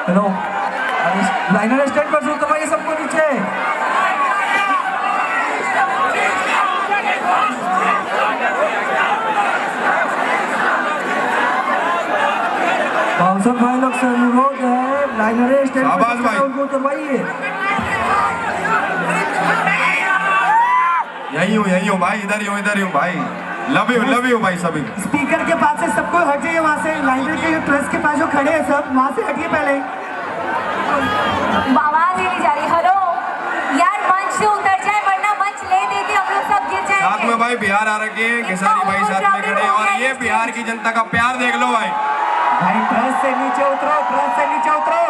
Hello, liner stand पर उतरवा ये सबको नीचे। कौशल भाई लोग से अनुरोध है, लाइनर स्टैंड पर उनको उतरवाइए। यही हूँ भाई, इधर ही हूँ भाई। लव यू भाई सभी। स्पीकर के पास से सबको हट जाइए, वहाँ से लाइनर के ट्रस्ट के पास जो खड़े हैं सब, वहाँ से हटिए पहले। आवाज ही नहीं जा रही। हेलो यार, मंच से उतर जाए वरना मंच ले देके हम लोग सब गिर जाएंगे। साथ में भाई बिहार आ रखे हैं, खेसारी भाई साथ में खड़े, और ये बिहार की जनता का प्यार देख लो भाई। भाई ट्रस्ट से नीचे उतरो, ट्रस्ट से नीचे उतरो।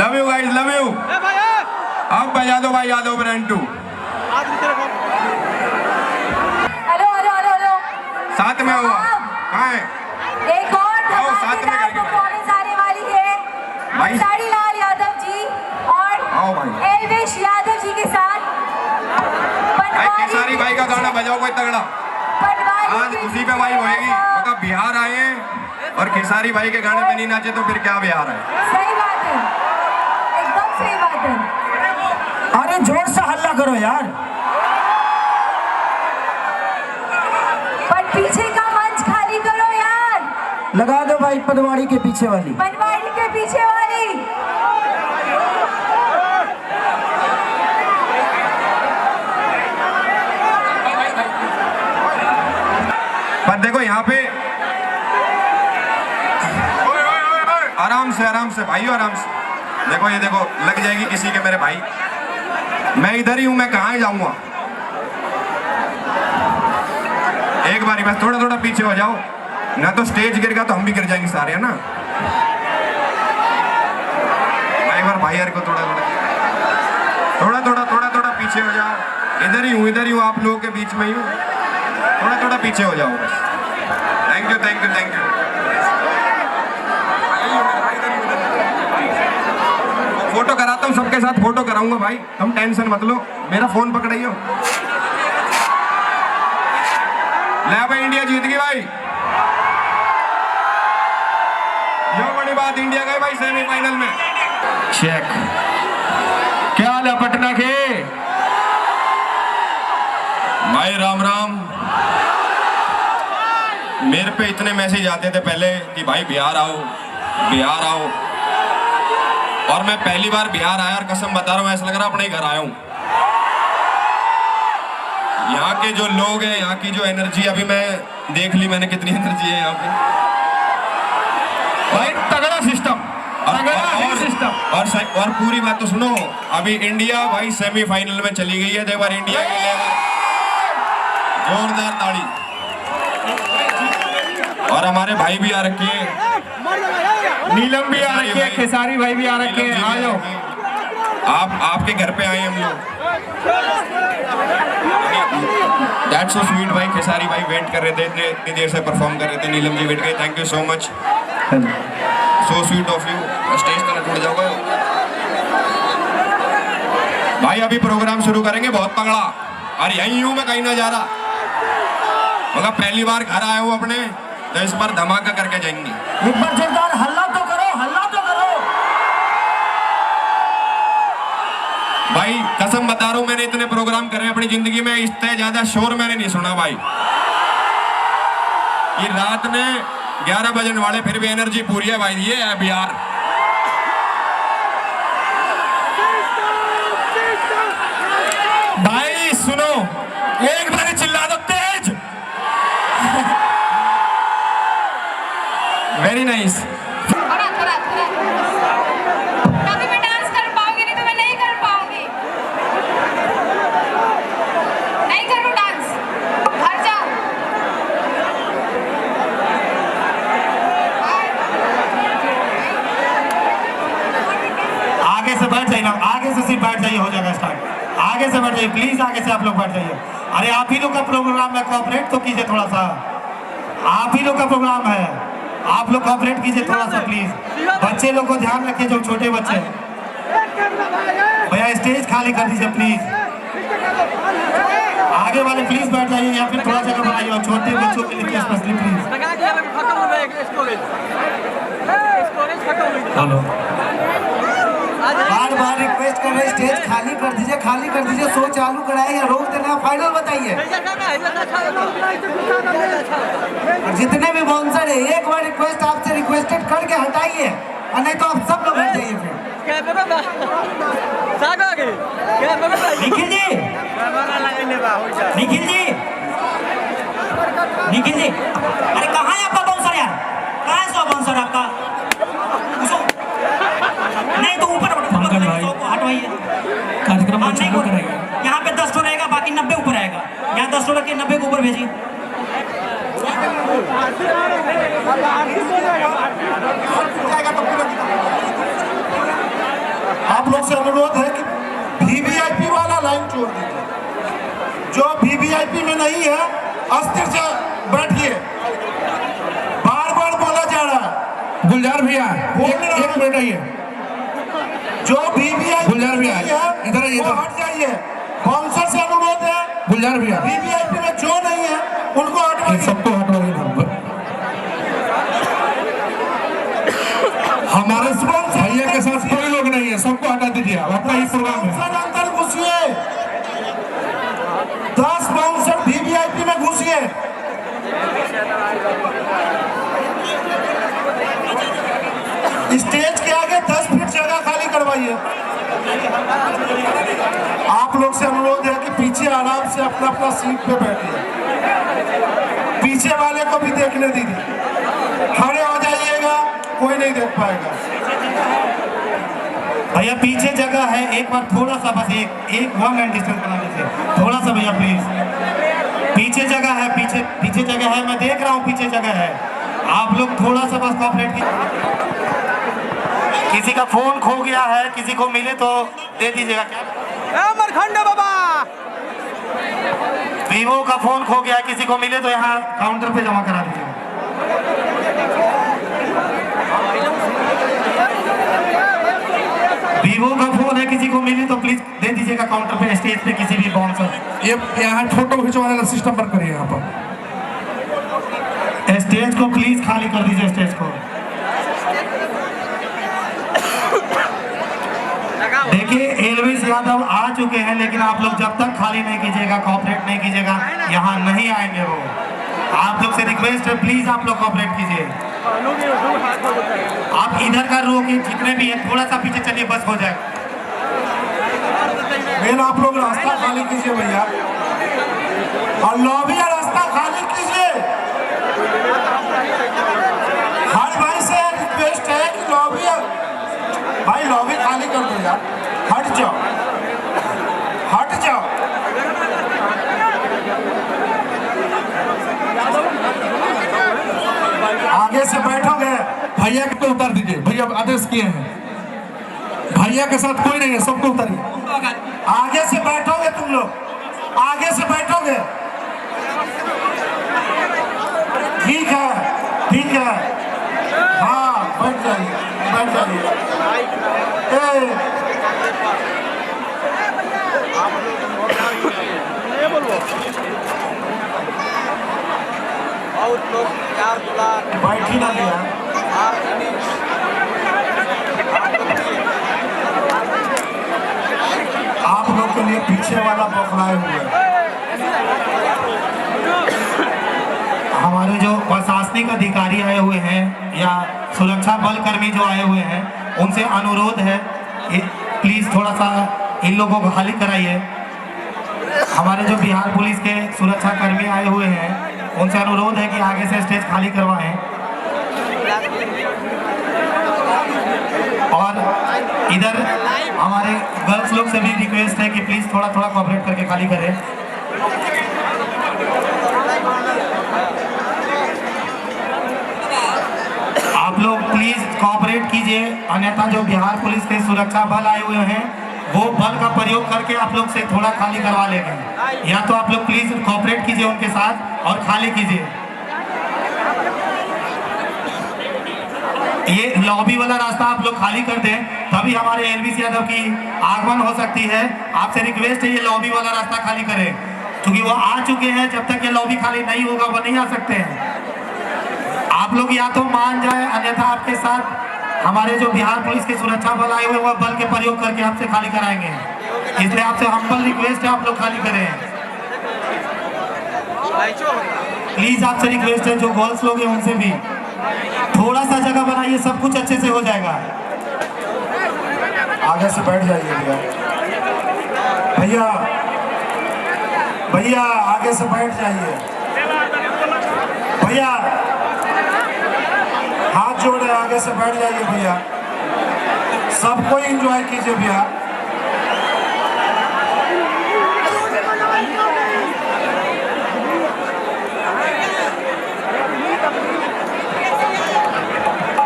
Love you guys, love you. अब बजा दो भाई यादव ब्रांड 2। हेलो साथ में हुआ कहाँ है? एक और धमाकेदार परफॉर्मेंस आने वाली है खेसारी लाल यादव जी और एलवेश यादव जी के साथ। खेसारी भाई का गाना बजाओ कोई तगड़ा। आज उसी पे भाई होएगी, मतलब बिहार आए हैं और खेसारी भाई के गाने पे नहीं नाचे तो फिर क्या बिहार है। सही बात है, एकदम सही बात है। अरे जोर से हल्ला करो यार। पर पीछे का मंच खाली करो यार। लगा दो भाई पनवाड़ी के पीछे वाली। पनवाड़ी के पीछे वाली। पर देखो यहाँ पे आराम से भाइयों, आराम से देखो। ये देखो लग जाएगी किसी के मेरे भाई। मैं इधर ही हूँ, मैं कहाँ जाऊंगा। एक बारी बस थोड़ा पीछे हो जाओ, ना तो स्टेज गिर गया तो हम भी गिर जाएंगे सारे, है ना। एक बार भाई यार को थोड़ा पीछे हो जाओ। इधर ही हूँ आप लोगों के बीच में ही हूँ। थोड़ा पीछे हो जाओ बस। Thank you. फोटो कराता हूँ सबके साथ, फोटो कराऊंगा भाई, तुम टेंशन मत लो। मेरा फोन पकड़ाइयो। ले भाई, इंडिया जीत गई भाई। ये बड़ी बात, इंडिया गई भाई सेमीफाइनल में। चेक। क्या हाल है पटना के भाई? राम। मेरे पे इतने मैसेज आते थे पहले कि भाई बिहार आओ, और मैं पहली बार बिहार आया और कसम बता रहा हूँ ऐसा लग रहा अपने घर आया हूँ। यहाँ के जो लोग हैं, यहाँ की जो एनर्जी, अभी मैं देख ली मैंने कितनी एनर्जी है यहाँ पे भाई। तगड़ा सिस्टम और पूरी बात तो सुनो। अभी इंडिया भाई सेमीफाइनल में चली गई है। देखो इंडिया के लिए जोरदार ताड़ी। और हमारे भाई भी आ रखे हैं, नीलम भी आ रखी है, खेसारी भाई भी आ रखे हैं। आ जाओ, आपके घर पे आए हम लोग। दैट्स सो स्वीट भाई। खेसारी भाई वेट कर रहे थे, इतनी देर से परफॉर्म कर रहे थे। नीलम जी वेट गए। Thank you so much, so sweet of you. Stage तक उड़ जाओगे भाई। अभी प्रोग्राम शुरू करेंगे बहुत तगड़ा। और यही हूँ मैं, कहीं ना जा रहा, मगर पहली बार घर आया हूँ अपने, तो इस बार धमाका करके जाएंगे। एक बार जोरदार हल्ला तो करो। भाई कसम बता रहा हूँ, मैंने इतने प्रोग्राम करे अपनी जिंदगी में, इससे ज्यादा शोर मैंने नहीं सुना भाई। ये रात में 11 बजने वाले, फिर भी एनर्जी पूरी है भाई। ये है बिहार। भाई सुनो, एक बार चिल्ला दो तेज। Very nice. तभी मैं डांस कर पाऊंगी, नहीं तो मैं नहीं कर पाऊंगी। नहीं करूँ डांस, घर जाओ। आगे से बैठ जाइए ना, आगे से सिर्फ बैठ जाइए, हो जाएगा स्टार्ट। आगे से बैठ जाइए प्लीज, आगे से आप लोग बैठ जाइए। अरे आप ही लोग का प्रोग्राम है, कोऑपरेट तो कीजिए थोड़ा सा। आप ही लोग का प्रोग्राम है, आप लोग कोऑपरेट कीजिए थोड़ा सा प्लीज। बच्चे लोग को ध्यान रखिए, जो छोटे बच्चे। भैया स्टेज खाली कर दीजिए प्लीज। आगे वाले प्लीज बैठ जाइए, या फिर थोड़ा जगह बनाइए, और छोटे बच्चों के लिए specially please. Hello, bar bar request कर रहे, स्टेज खाली कर दीजिए, खाली कर दीजिए। शो चालू कराए या रोक देना, फाइनल बताइए। और जितने भी बाउंसर है, एक बार रिक्वेस्ट आपसे रिक्वेस्टेड करके हटाइए, और नहीं तो आप सब लोग हट जाइए फिर। निखिल जी, निखिल जी, निखिल जी, अरे कहाँ है आपका बाउंसर यार? कहाँ है सो बाउंसर आपका? नहीं तो ऊपर पंकज भाई, हटवाइए, कार्यक्रम हाँ, को चालू कराइए। यहाँ पे 10 रहेगा, बाकी 90 ऊपर आएगा। यहाँ 10 रख के 90 को ऊपर भेजिए। आप लोग से अनुरोध है कि वीवीआईपी वाला लाइन छोड़ दीजिए। जो वीवीआईपी में नहीं है अस्थिर से बैठिए, बार बार बोला जा रहा है। गुलजार भैया, एक मिनट आइए। जो वीवीआईपी गुलजार भैया, इधर आइए, वो हट जाइए। बाउंसर से अनुरोध है, गुलजार भैया, वीवीआईपी में जो नहीं है उनको हटवाइए। सबको हटवाइए। हमारे भैया के साथ कोई लोग नहीं है, सबको हटा दीजिए। आपका ही प्रोग्राम है। अंदर घुसिए, 10 बाउंसर वीवीआईपी में घुसिए। स्टेज के आगे 10 फीट जगह खाली करवाइए। आप लोग से अनुरोध है कि पीछे आराम से अपना अपना सीट पे बैठिए, पीछे वाले को भी देखने दीजिए। खड़े हो जाइएगा, कोई नहीं देख पाएगा। भैया पीछे जगह है, एक बार थोड़ा सा बस एक 1 हैंड डिस्टेंस बना दीजिए थोड़ा सा भैया प्लीज। पीछे जगह है, पीछे जगह है, मैं देख रहा हूँ पीछे जगह है। आप लोग थोड़ा सा बस कोऑपरेट कीजिए। किसी का फोन खो गया है, किसी को मिले तो दे दीजिएगा। क्या मरखंड बाबा, वीवो का फोन खो गया है, किसी को मिले तो यहाँ काउंटर पे जमा करा दीजिएगा। वीवो का फोन है, किसी को मिले तो प्लीज दे दीजिएगा काउंटर पे, स्टेज पे किसी भी बाउंसर। ये यहाँ फोटो खिंचवाने का सिस्टम बंद करिए। यहाँ पर स्टेज को प्लीज खाली कर दीजिए, स्टेज को। देखिए एलविस यादव आ चुके हैं, लेकिन आप लोग जब तक खाली नहीं कीजिएगा, कोऑपरेट नहीं कीजिएगा, यहाँ नहीं आएंगे वो। आप लोग से रिक्वेस्ट है, प्लीज आप लोग कोऑपरेट कीजिए। आप इधर का रो के जितने भी है थोड़ा सा पीछे चलिए, बस हो जाएगा। मेन आप लोग रास्ता खाली कीजिए भैया, और लॉबी या रास्ता खाली कीजिए। हर भाई से रिक्वेस्ट है कि लॉबी भाई लॉबी खाली कर दो यार, हट जाओ, हट जाओ। आगे से बैठोगे, भैया को उतार दीजिए, भैया आदेश किए हैं। भैया के साथ कोई नहीं है, सबको उतारिए। आगे से बैठोगे तुम लोग, आगे से बैठोगे। ठीक है, ठीक है, हाँ बैठ जाइए, बैठ जाइए। बैठ ही ना दिया। आप लोग के लिए पीछे वाला बौखलाए हुए हैं। हमारे जो प्रशासनिक अधिकारी आए हुए हैं या सुरक्षा बल कर्मी जो आए हुए हैं, उनसे अनुरोध है प्लीज थोड़ा सा इन लोगों को खाली कराइए। हमारे जो बिहार पुलिस के सुरक्षा कर्मी आए हुए हैं, उनसे अनुरोध है कि आगे से स्टेज खाली करवाएं। और इधर हमारे गर्ल्स लोग से भी रिक्वेस्ट है कि प्लीज थोड़ा थोड़ा कोऑपरेट करके खाली करें। आप लोग प्लीज कोऑपरेट कीजिए, अन्यथा जो बिहार पुलिस के सुरक्षा बल आए हुए हैं वो बल का प्रयोग करके आप लोग से थोड़ा खाली करवा लेंगे। या तो आप लोग प्लीज कोऑपरेट कीजिए उनके साथ और खाली कीजिए। ये लॉबी वाला रास्ता आप लोग खाली कर दें, तभी हमारे एलविस यादव की आगमन हो सकती है। आपसे रिक्वेस्ट है ये लॉबी वाला रास्ता खाली करें, क्योंकि वो आ चुके हैं। जब तक ये लॉबी खाली नहीं होगा वो नहीं आ सकते हैं। आप लोग या तो मान जाए, अन्यथा आपके साथ हमारे जो बिहार पुलिस के सुरक्षा बल आए हुए वह बल के प्रयोग करके आपसे खाली कराएंगे, इसलिए आपसे हम्बल रिक्वेस्ट है आप लोग खाली करें। प्लीज आपसे रिक्वेस्ट है, जो गर्ल्स लोग हैं उनसे भी थोड़ा सा जगह बनाइए, सब कुछ अच्छे से हो जाएगा। आगे से बैठ जाइए भैया, भैया भैया आगे से बैठ जाइए भैया, हाथ जोड़े आगे से बैठ जाइए भैया, सबको एंजॉय कीजिए भैया।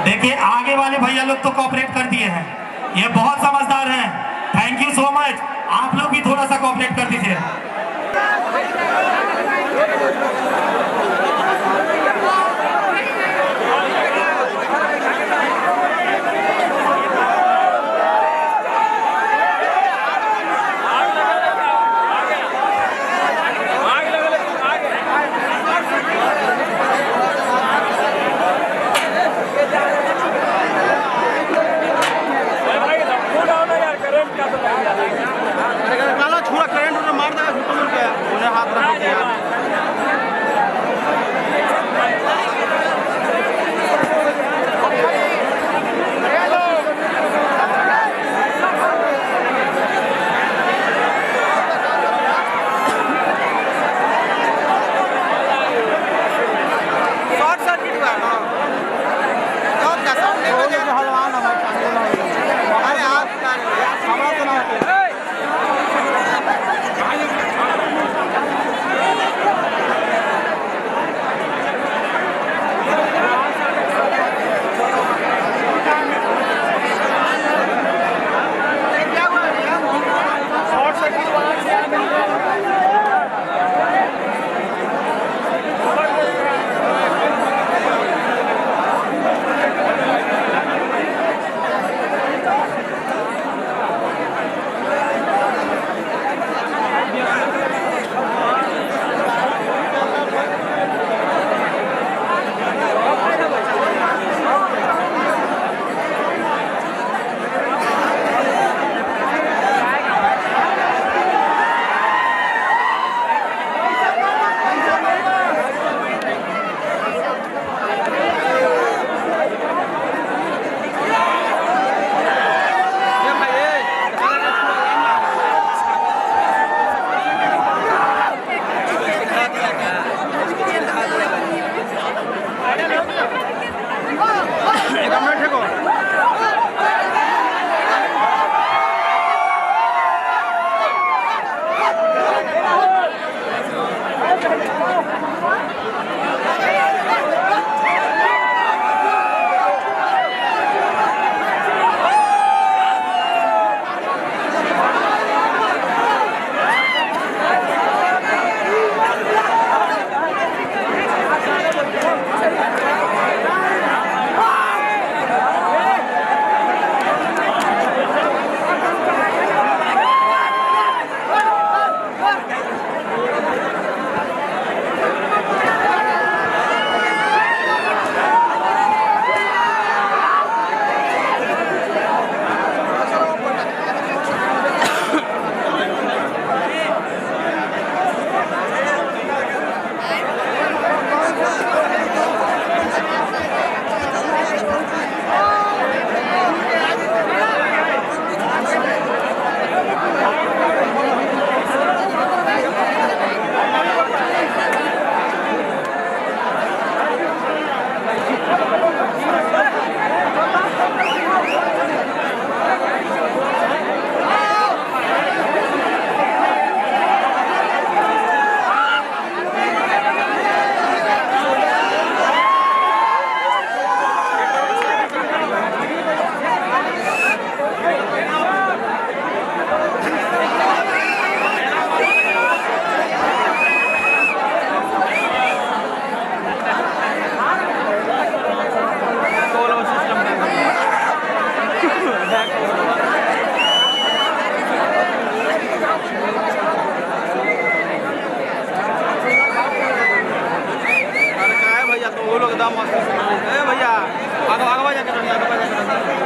देखिए आगे वाले भैया लोग तो कोऑपरेट कर दिए हैं, ये बहुत समझदार हैं, थैंक यू सो मच। आप लोग भी थोड़ा सा कोऑपरेट कर दीजिए। एकदम मस्त भैया आगे आगे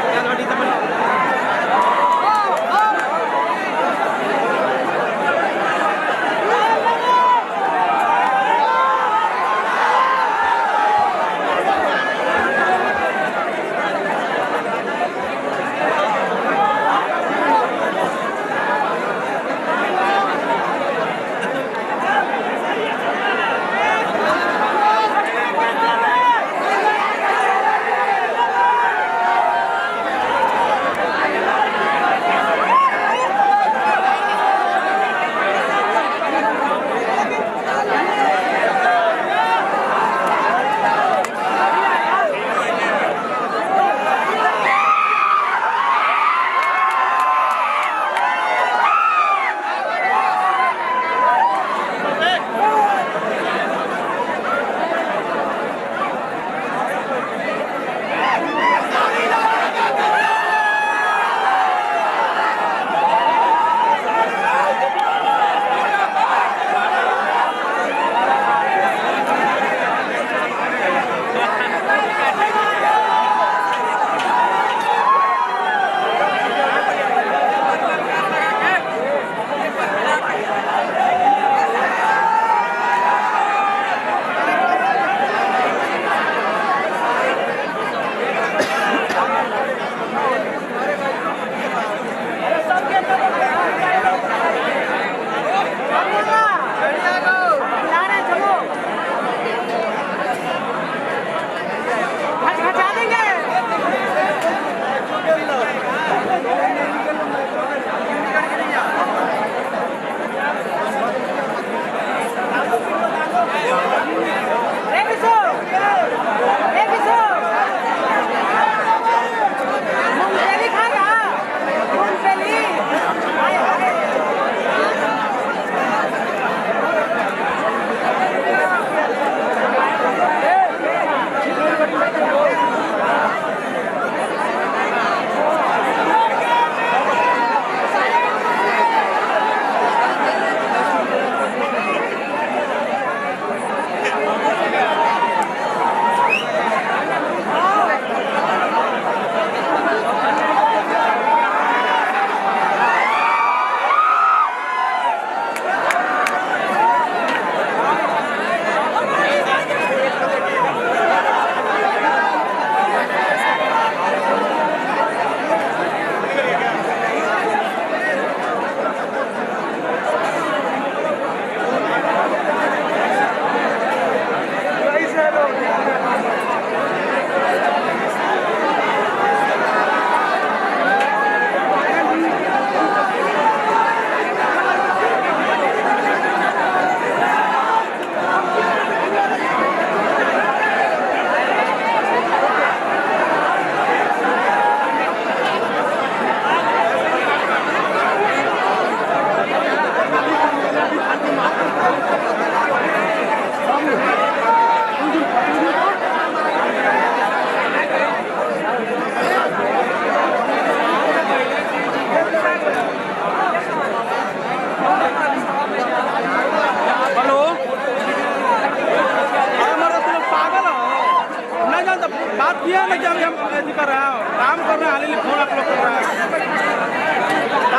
कर रहा है, काम कर रहा है, हाल ही फोन आप लोग कर रहा है,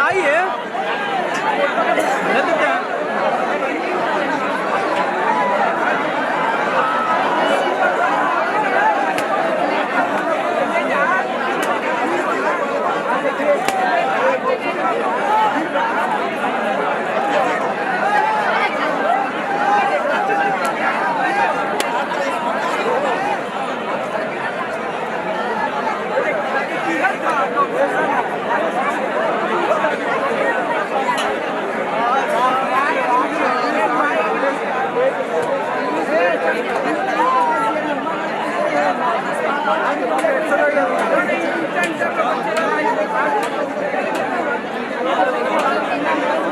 आइए नहीं तो क्या Thank you.